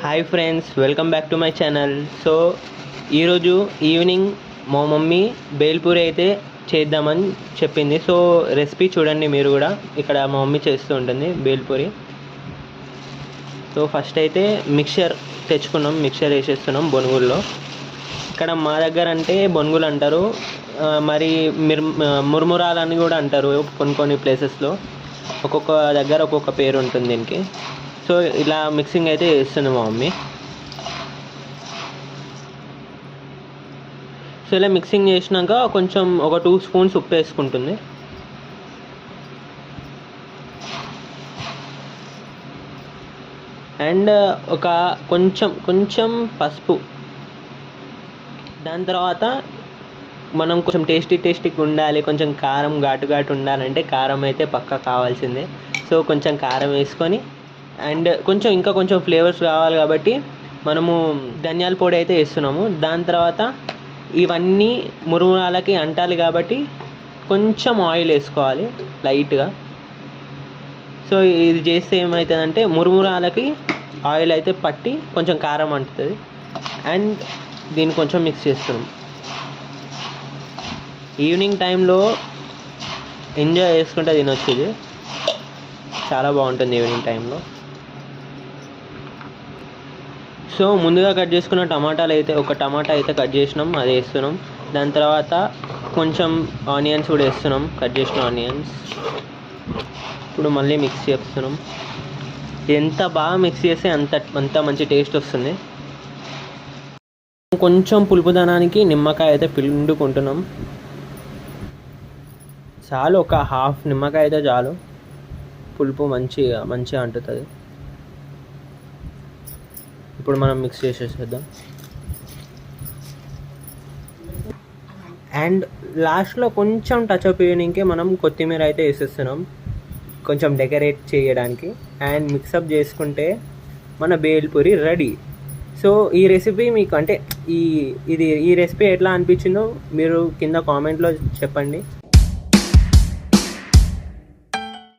Hi friends, welcome back to my channel. So ఈరోజు evening మా mummy bhelpuri అయితే చేద్దామని చెప్పింది. సో రెసిపీ చూడండి మీరు కూడా. ఇక్కడ మా మమ్మీ చేస్తూ ఉంటుంది బేల్పూరి. సో ఫస్ట్ అయితే మిక్చర్ తెచ్చుకున్నాం, మిక్చర్ వేసేస్తున్నాం బొనుగుల్లో. ఇక్కడ మా దగ్గర అంటే బొనుగులు అంటారు, మరి మురుమురాలని కూడా అంటారు కొన్ని ప్లేసెస్లో. ఒక్కొక్క దగ్గర ఒక్కొక్క పేరు ఉంటుంది దీనికి. సో ఇలా మిక్సింగ్ అయితే చేస్తుంది మా మమ్మీ. సో ఇలా మిక్సింగ్ చేసినాక కొంచెం ఒక 2 స్పూన్స్ ఉప్పు వేసుకుంటుంది. అండ్ ఒక కొంచెం పసుపు. దాని తర్వాత మనం కొంచెం టేస్టీగా ఉండాలి, కొంచెం కారం ఘాటు ఉండాలంటే కారం అయితే పక్కా కావాల్సిందే. సో కొంచెం కారం వేసుకొని అండ్ కొంచెం ఫ్లేవర్స్ కావాలి కాబట్టి మనము ధనియాల పొడి అయితే వేస్తున్నాము. దాని తర్వాత ఇవన్నీ మురుమురాలకి అంటాలి కాబట్టి కొంచెం ఆయిల్ వేసుకోవాలి లైట్గా. సో ఇది చేస్తే ఏమవుతుందంటే మురుమురాలకి ఆయిల్ అయితే పట్టి కొంచెం కారం అంటుతుంది. అండ్ దీన్ని కొంచెం మిక్స్ చేస్తున్నాం. ఈవినింగ్ టైంలో ఎంజాయ్ చేసుకుంటే తినొచ్చు. ఇది చాలా బాగుంటుంది ఈవినింగ్ టైంలో. సో ముందుగా కట్ చేసుకున్న టమాటాలు అయితే ఒక టమాటా అయితే కట్ చేసినాం, అది వేస్తున్నాం. దాని తర్వాత కొంచెం ఆనియన్స్ కూడా వేస్తున్నాం, కట్ చేసిన ఆనియన్స్. ఇప్పుడు మళ్ళీ మిక్స్ చేస్తున్నాం. ఎంత బాగా మిక్స్ చేస్తే అంత మంచి టేస్ట్ వస్తుంది. కొంచెం పులుపుదనానికి నిమ్మకాయ అయితే పిండుకుంటున్నాం. చాలు, ఒక హాఫ్ నిమ్మకాయ అయితే చాలు, పులుపు మంచిగా అంటుతుంది. ఇప్పుడు మనం మిక్స్ చేసేద్దాం. అండ్ లాస్ట్లో కొంచెం టచ్ అప్ చేయడానికి మనం కొత్తిమీర అయితే వేసేస్తున్నాం, కొంచెం డెకరేట్ చేయడానికి. అండ్ మిక్సప్ చేసుకుంటే మన బేల్పూరి రెడీ. సో ఈ రెసిపీ మీకు అంటే ఈ రెసిపీ ఎట్లా అనిపించిందో మీరు కింద కామెంట్లో చెప్పండి.